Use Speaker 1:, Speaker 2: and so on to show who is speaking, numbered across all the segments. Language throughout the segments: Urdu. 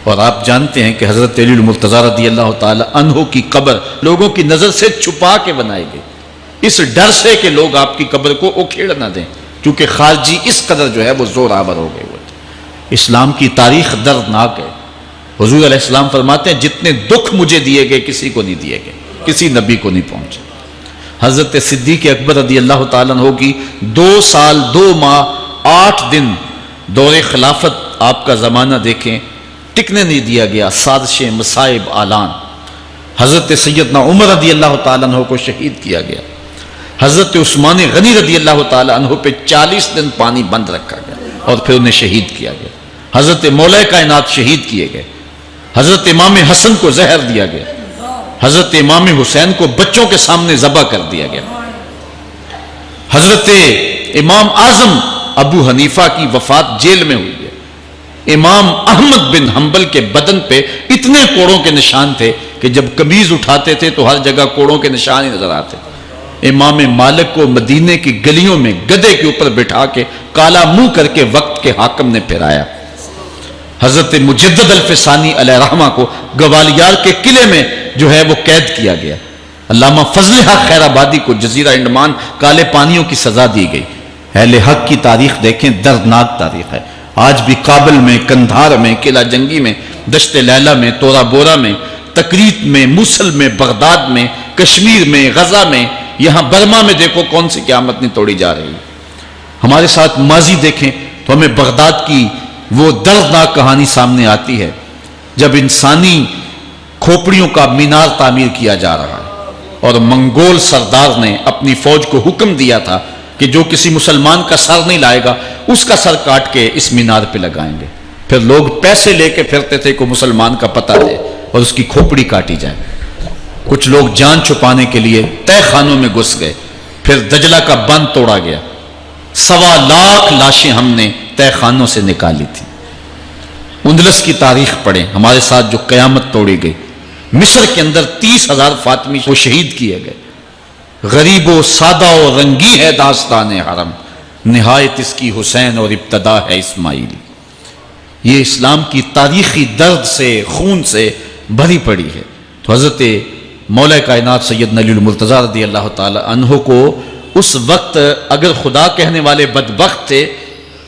Speaker 1: اور آپ جانتے ہیں کہ حضرت علی المرتضیٰ رضی اللہ تعالی عنہ کی قبر لوگوں کی نظر سے چھپا کے بنائی گئی، اس ڈر سے کہ لوگ آپ کی قبر کو اکھیڑ نہ دیں، کیونکہ خارجی اس قدر جو ہے وہ زور آور ہو گئے ہوئے تھے۔ اسلام کی تاریخ دردناک ہے۔ حضور علیہ السلام فرماتے ہیں جتنے دکھ مجھے دیے گئے کسی کو نہیں دیے گئے، کسی نبی کو نہیں پہنچے۔ حضرت صدیق اکبر رضی اللہ تعالیٰ عنہ کی 2 سال 2 ماہ 8 دن دور خلافت آپ کا زمانہ دیکھیں، ٹکنے نہیں دیا گیا، سازشیں، مصائب، اعلان۔ حضرت سیدنا عمر رضی اللہ تعالیٰ عنہ کو شہید کیا گیا، حضرت عثمان غنی رضی اللہ تعالیٰ عنہ پہ 40 دن پانی بند رکھا گیا اور پھر انہیں شہید کیا گیا۔ حضرت مولا کائنات شہید کیے گئے، حضرت امام حسن کو زہر دیا گیا، حضرت امام حسین کو بچوں کے سامنے ذبح کر دیا گیا، حضرت امام اعظم ابو حنیفہ کی وفات جیل میں ہوئی ہے، امام احمد بن حنبل کے بدن پہ اتنے کوڑوں کے نشان تھے کہ جب قمیض اٹھاتے تھے تو ہر جگہ کوڑوں کے نشان ہی نظر آتے۔ امام مالک کو مدینے کی گلیوں میں گدھے کے اوپر بٹھا کے کالا منہ کر کے وقت کے حاکم نے پھرایا۔ حضرت مجدد الفسانی علیہ رحمہ کو گوالیار کے قلعے میں جو ہے وہ قید کیا گیا۔ علامہ فضل حق خیر آبادی کو جزیرہ انڈمان کالے پانیوں کی سزا دی گئی۔ اہل حق کی تاریخ دیکھیں، دردناک تاریخ ہے۔ آج بھی کابل میں، کندھار میں، قلعہ جنگی میں، دشت لیلہ میں، تورا بورا میں، تکریت میں، موصل میں، بغداد میں، کشمیر میں، غزہ میں، یہاں برما میں دیکھو کون سی قیامت نہیں توڑی جا رہی ہے۔ ہمارے ساتھ ماضی دیکھیں تو ہمیں بغداد کی وہ دردناک کہانی سامنے آتی ہے جب انسانی کھوپڑیوں کا مینار تعمیر کیا جا رہا ہے اور منگول سردار نے اپنی فوج کو حکم دیا تھا کہ جو کسی مسلمان کا سر نہیں لائے گا اس کا سر کاٹ کے اس مینار پہ لگائیں گے۔ پھر لوگ پیسے لے کے پھرتے تھے کہ مسلمان کا پتہ دے اور اس کی کھوپڑی کاٹی جائے۔ کچھ لوگ جان چھپانے کے لیے تہہ خانوں میں گھس گئے، پھر دجلہ کا بند توڑا گیا، 1.25 لاکھ لاشیں ہم نے تہہ خانوں سے نکالی تھی۔ اندلس کی تاریخ پڑھیں، ہمارے ساتھ جو قیامت توڑی گئی۔ مصر کے اندر 30,000 فاطمی وہ شہید کیے گئے۔ غریب و سادہ و رنگی ہے داستان حرم، نہایت اس کی حسین اور ابتدا ہے اسماعیل۔ یہ اسلام کی تاریخی درد سے، خون سے بھری پڑی ہے۔ تو حضرت مولا کائنات سیدنا علی المرتضیٰ رضی اللہ تعالی عنہ کو اس وقت اگر خدا کہنے والے بدبخت تھے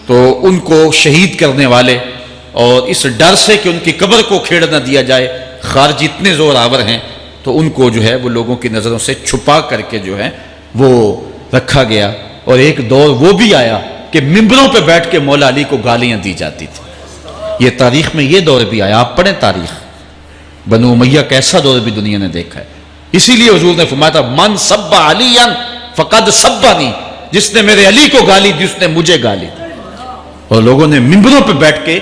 Speaker 1: تو ان کو شہید کرنے والے اور اس ڈر سے کہ ان کی قبر کو کھیڑ نہ دیا جائے خارج اتنے زور آور ہیں تو ان کو جو ہے وہ لوگوں کی نظروں سے چھپا کر کے جو ہے وہ رکھا گیا۔ اور ایک دور وہ بھی آیا کہ ممبروں پہ بیٹھ کے مولا علی کو گالیاں دی جاتی تھی۔ یہ تاریخ میں یہ دور بھی آیا، آپ پڑھیں تاریخ، بنو امیہ کیسا دور بھی دنیا نے دیکھا ہے۔ اسی لیے حضور نے فرمایا تھا من سب علی فقد سبنی، جس نے میرے علی کو گالی دی اس نے مجھے گالی دی۔ اور لوگوں نے ممبروں پہ بیٹھ کے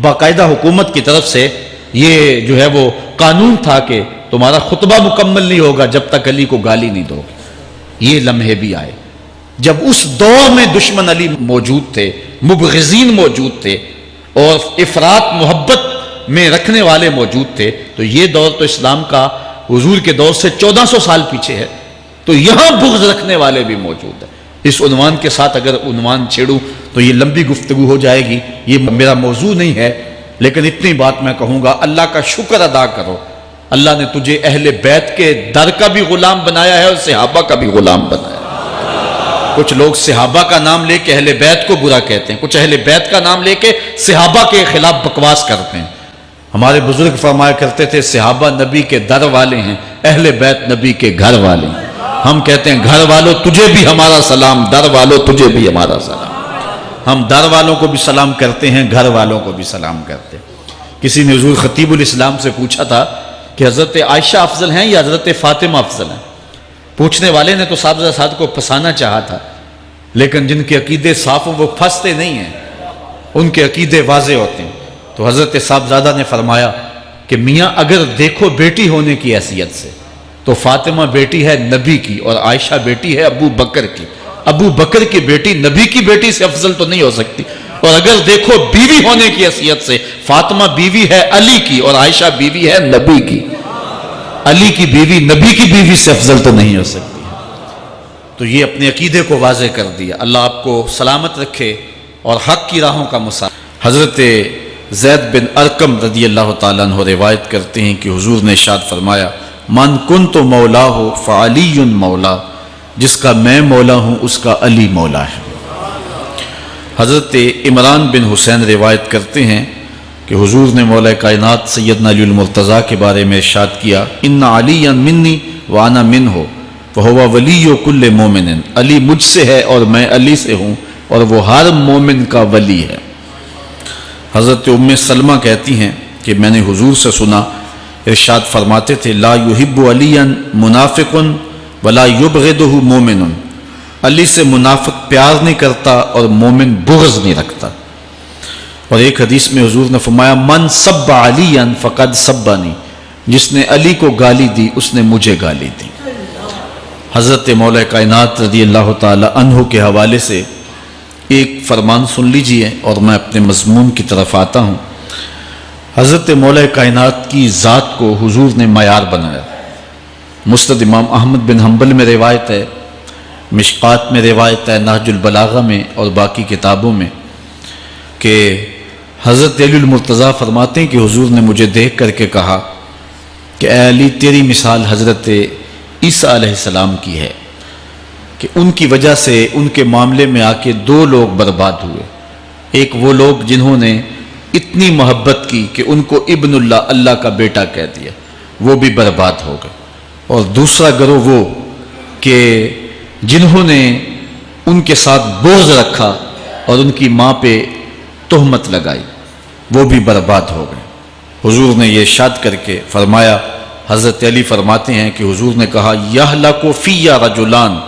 Speaker 1: باقاعدہ حکومت کی طرف سے یہ جو ہے وہ قانون تھا کہ تمہارا خطبہ مکمل نہیں ہوگا جب تک علی کو گالی نہیں دو گے۔ یہ لمحے بھی آئے جب اس دور میں دشمن علی موجود تھے، مبغضین موجود تھے اور افراط محبت میں رکھنے والے موجود تھے۔ تو یہ دور تو اسلام کا حضور کے دور سے 1400 سال پیچھے ہے، تو یہاں بغض رکھنے والے بھی موجود ہیں۔ اس عنوان کے ساتھ اگر عنوان چھیڑوں تو یہ لمبی گفتگو ہو جائے گی، یہ میرا موضوع نہیں ہے، لیکن اتنی بات میں کہوں گا، اللہ کا شکر ادا کرو، اللہ نے تجھے اہل بیت کے در کا بھی غلام بنایا ہے اور صحابہ کا بھی غلام بنایا ہے۔ کچھ لوگ صحابہ کا نام لے کے اہل بیت کو برا کہتے ہیں، کچھ اہل بیت کا نام لے کے صحابہ کے خلاف بکواس کرتے ہیں۔ ہمارے بزرگ فرمایا کرتے تھے صحابہ نبی کے در والے ہیں، اہل بیت نبی کے گھر والے ہیں۔ ہم کہتے ہیں گھر والوں تجھے بھی ہمارا سلام، در والوں تجھے بھی ہمارا سلام۔ ہم در والوں کو بھی سلام کرتے ہیں، گھر والوں کو بھی سلام کرتے ہیں۔ کسی نے حضور خطیب الاسلام سے پوچھا تھا کہ حضرت عائشہ افضل ہیں یا حضرت فاطمہ افضل ہیں؟ پوچھنے والے نے تو صاحبزادہ سعد کو پھنسانا چاہا تھا، لیکن جن کے عقیدے صاف وہ پھنستے نہیں ہیں، ان کے عقیدے واضح ہوتے ہیں۔ تو حضرت صاحبزادہ نے فرمایا کہ میاں اگر دیکھو بیٹی ہونے کی حیثیت سے تو فاطمہ بیٹی ہے نبی کی اور عائشہ بیٹی ہے ابو بکر کی۔ ابو بکر کی بیٹی نبی کی بیٹی سے افضل تو نہیں ہو سکتی، اور اگر دیکھو بیوی ہونے کی حیثیت سے فاطمہ بیوی ہے علی کی اور عائشہ بیوی ہے نبی کی۔ علی کی بیوی نبی کی بیوی سے افضل تو نہیں ہو سکتی۔ تو یہ اپنے عقیدے کو واضح کر دیا۔ اللہ آپ کو سلامت رکھے اور حق کی راہوں کا مسافر۔ حضرت زید بن ارقم رضی اللہ تعالیٰ عنہ روایت کرتے ہیں کہ حضور نے ارشاد فرمایا من کنت مولا ہو فعلی مولا، جس کا میں مولا ہوں اس کا علی مولا ہے۔ حضرت عمران بن حسین روایت کرتے ہیں کہ حضور نے مولا کائنات سیدنا علی المرتضیٰ کے بارے میں ارشاد کیا ان علی منی وانا منہ فہو ولی کل مومن، علی مجھ سے ہے اور میں علی سے ہوں اور وہ ہر مومن کا ولی ہے۔ حضرت ام سلمہ کہتی ہیں کہ میں نے حضور سے سنا ارشاد فرماتے تھے لا یحب علی منافق ولا یبغضہ مومن، علی سے منافق پیار نہیں کرتا اور مومن بغض نہیں رکھتا۔ اور ایک حدیث میں حضور نے فرمایا من سب علی فقد سبنی، جس نے علی کو گالی دی اس نے مجھے گالی دی۔ حضرت مولا کائنات رضی اللہ تعالی عنہ کے حوالے سے ایک فرمان سن لیجئے اور میں اپنے مضمون کی طرف آتا ہوں۔ حضرت مولا کائنات کی ذات کو حضور نے معیار بنایا۔ مسند امام احمد بن حنبل میں روایت ہے، مشکات میں روایت ہے، نہج البلاغہ میں اور باقی کتابوں میں کہ حضرت علی المرتضیٰ فرماتے ہیں کہ حضور نے مجھے دیکھ کر کے کہا کہ اے علی تیری مثال حضرت عیسیٰ علیہ السلام کی ہے کہ ان کی وجہ سے ان کے معاملے میں آ کے دو لوگ برباد ہوئے۔ ایک وہ لوگ جنہوں نے اتنی محبت کی کہ ان کو ابن اللہ، اللہ کا بیٹا کہہ دیا، وہ بھی برباد ہو گئے، اور دوسرا گروہ وہ کہ جنہوں نے ان کے ساتھ بغض رکھا اور ان کی ماں پہ تہمت لگائی، وہ بھی برباد ہو گئے۔ حضور نے یہ ارشاد کر کے فرمایا، حضرت علی فرماتے ہیں کہ حضور نے کہا یہلک فی رجلان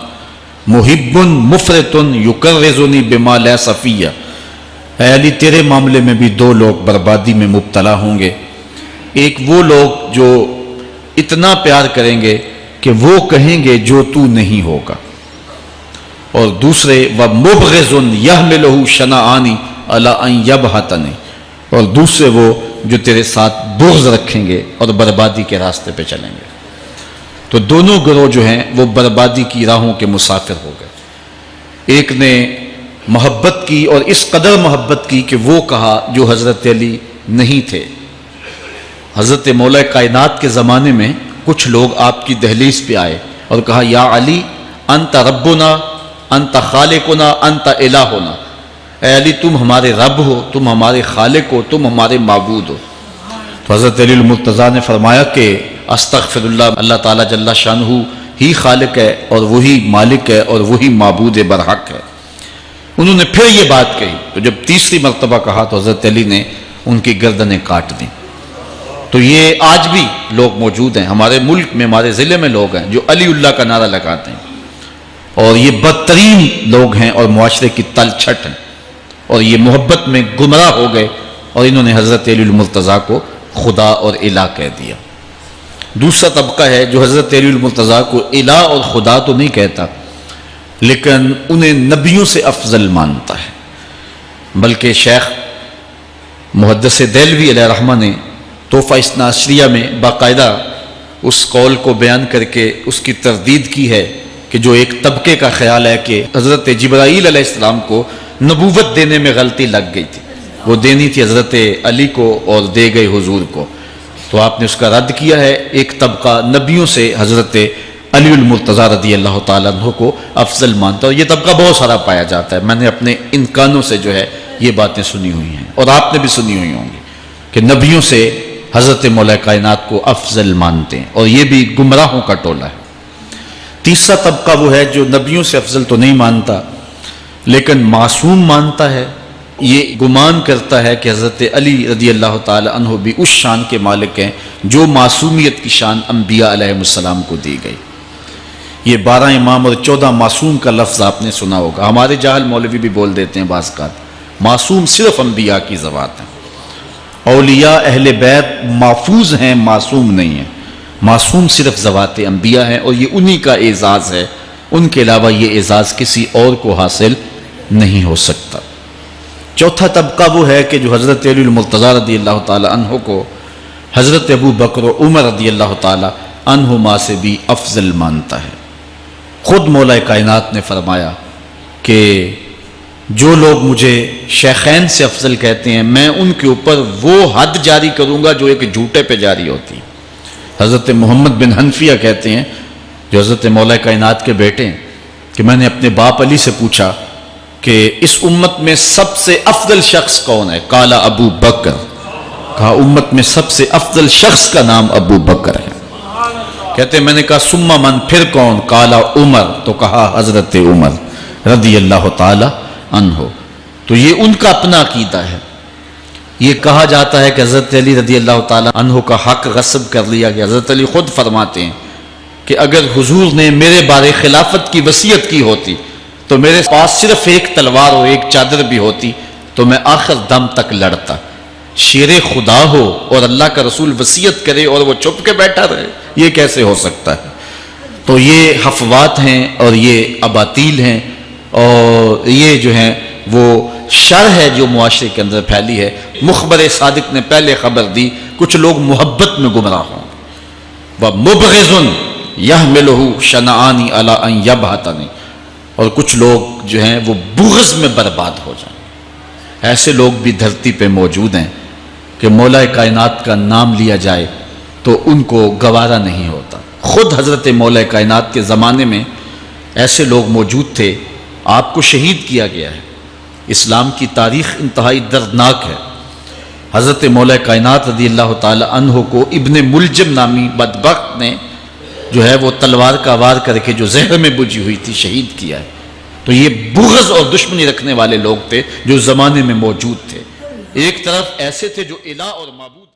Speaker 1: محب مفرط یکرزنی بما لیس فی، اے علی تیرے معاملے میں بھی دو لوگ بربادی میں مبتلا ہوں گے۔ ایک وہ لوگ جو اتنا پیار کریں گے کہ وہ کہیں گے جو تو نہیں ہوگا، اور دوسرے ومبغض یحملہ شنآنی علی ان یبہتنی، اور دوسرے وہ جو تیرے ساتھ بغض رکھیں گے اور بربادی کے راستے پہ چلیں گے۔ تو دونوں گروہ جو ہیں وہ بربادی کی راہوں کے مسافر ہو گئے۔ ایک نے محبت کی اور اس قدر محبت کی کہ وہ کہا جو حضرت علی نہیں تھے۔ حضرت مولا کائنات کے زمانے میں کچھ لوگ آپ کی دہلیز پہ آئے اور کہا یا علی انت ربنا انت خالقنا انت الہنا، اے علی تم ہمارے رب ہو، تم ہمارے خالق ہو، تم ہمارے معبود ہو۔ تو حضرت علی المرتضیٰ نے فرمایا کہ استغفر اللہ، اللہ تعالیٰ جل شانہ ہی خالق ہے اور وہی مالک ہے اور وہی معبود برحق ہے۔ انہوں نے پھر یہ بات کہی، تو جب تیسری مرتبہ کہا تو حضرت علی نے ان کی گردنیں کاٹ دیں۔ تو یہ آج بھی لوگ موجود ہیں ہمارے ملک میں، ہمارے ضلع میں لوگ ہیں جو علی اللہ کا نعرہ لگاتے ہیں، اور یہ بدترین لوگ ہیں اور معاشرے کی تل چھٹ ہیں، اور یہ محبت میں گمراہ ہو گئے اور انہوں نے حضرت علی المرتضیٰ کو خدا اور الہ کہہ دیا۔ دوسرا طبقہ ہے جو حضرت علی المرتضیٰ کو الہ اور خدا تو نہیں کہتا، لیکن انہیں نبیوں سے افضل مانتا ہے۔ بلکہ شیخ محدث دہلوی علیہ رحمہ نے تحفہ اثنا عشریہ میں باقاعدہ اس قول کو بیان کر کے اس کی تردید کی ہے کہ جو ایک طبقے کا خیال ہے کہ حضرت جبرائیل علیہ السلام کو نبوت دینے میں غلطی لگ گئی تھی، وہ دینی تھی حضرت علی کو اور دے گئے حضور کو، تو آپ نے اس کا رد کیا ہے۔ ایک طبقہ نبیوں سے حضرت علی المرتضیٰ رضی اللہ تعالیٰ عنہ کو افضل مانتا ہے، اور یہ طبقہ بہت سارا پایا جاتا ہے۔ میں نے اپنے ان کانوں سے جو ہے یہ باتیں سنی ہوئی ہیں، اور آپ نے بھی سنی ہوئی ہوں گی کہ نبیوں سے حضرت مولا کائنات کو افضل مانتے ہیں، اور یہ بھی گمراہوں کا ٹولہ ہے۔ تیسرا طبقہ وہ ہے جو نبیوں سے افضل تو نہیں مانتا لیکن معصوم مانتا ہے، یہ گمان کرتا ہے کہ حضرت علی رضی اللہ تعالی عنہ بھی اس شان کے مالک ہیں جو معصومیت کی شان انبیاء علیہ السلام کو دی گئی۔ یہ 12 امام اور 14 معصوم کا لفظ آپ نے سنا ہوگا، ہمارے جاہل مولوی بھی بول دیتے ہیں بعض کا، معصوم صرف انبیاء کی ذوات ہیں۔ اولیاء اہل بیت محفوظ ہیں، معصوم نہیں ہیں، معصوم صرف ذوات انبیاء ہیں، اور یہ انہی کا اعزاز ہے، ان کے علاوہ یہ اعزاز کسی اور کو حاصل نہیں ہو سکتا۔ چوتھا طبقہ وہ ہے کہ جو حضرت علی المرتضیٰ رضی اللہ تعالی عنہ کو حضرت ابو بکر و عمر رضی اللہ تعالی عنہما سے بھی افضل مانتا ہے۔ خود مولا کائنات نے فرمایا کہ جو لوگ مجھے شیخین سے افضل کہتے ہیں میں ان کے اوپر وہ حد جاری کروں گا جو ایک جھوٹے پہ جاری ہوتی ہے۔ حضرت محمد بن حنفیہ کہتے ہیں جو حضرت مولا کائنات کے بیٹے ہیں کہ میں نے اپنے باپ علی سے پوچھا کہ اس امت میں سب سے افضل شخص کون ہے؟ قال ابو بکر، کہا امت میں سب سے افضل شخص کا نام ابو بکر ہے۔ کہتے ہیں میں نے کہا ثم من، پھر کون؟ قال عمر، تو کہا حضرت عمر رضی اللہ تعالی عنہ۔ تو یہ ان کا اپنا عقیدہ ہے۔ یہ کہا جاتا ہے کہ حضرت علی رضی اللہ تعالی عنہ کا حق غصب کر لیا گیا۔ حضرت علی خود فرماتے ہیں کہ اگر حضور نے میرے بارے خلافت کی وصیت کی ہوتی تو میرے پاس صرف ایک تلوار اور ایک چادر بھی ہوتی تو میں آخر دم تک لڑتا۔ شیر خدا ہو اور اللہ کا رسول وصیت کرے اور وہ چھپ کے بیٹھا رہے، یہ کیسے ہو سکتا ہے؟ تو یہ حفوات ہیں اور یہ اباطیل ہیں اور یہ جو ہیں وہ شر ہے جو معاشرے کے اندر پھیلی ہے۔ مخبر صادق نے پہلے خبر دی کچھ لوگ محبت میں گمراہ ہوں، وَمُبْغِضٌ يَحْمِلُهُ شَنَآنِ عَلَىٰ أَن يَبْهَتَنِ، اور کچھ لوگ جو ہیں وہ بغض میں برباد ہو جائیں۔ ایسے لوگ بھی دھرتی پہ موجود ہیں کہ مولا کائنات کا نام لیا جائے تو ان کو گوارا نہیں ہوتا۔ خود حضرت مولا کائنات کے زمانے میں ایسے لوگ موجود تھے، آپ کو شہید کیا گیا ہے۔ اسلام کی تاریخ انتہائی دردناک ہے۔ حضرت مولا کائنات رضی اللہ تعالی عنہ کو ابن ملجم نامی بدبخت نے جو ہے وہ تلوار کا وار کر کے جو زہر میں بجھی ہوئی تھی شہید کیا ہے۔ تو یہ بغض اور دشمنی رکھنے والے لوگ تھے جو زمانے میں موجود تھے۔ ایک طرف ایسے تھے جو الہ اور معبود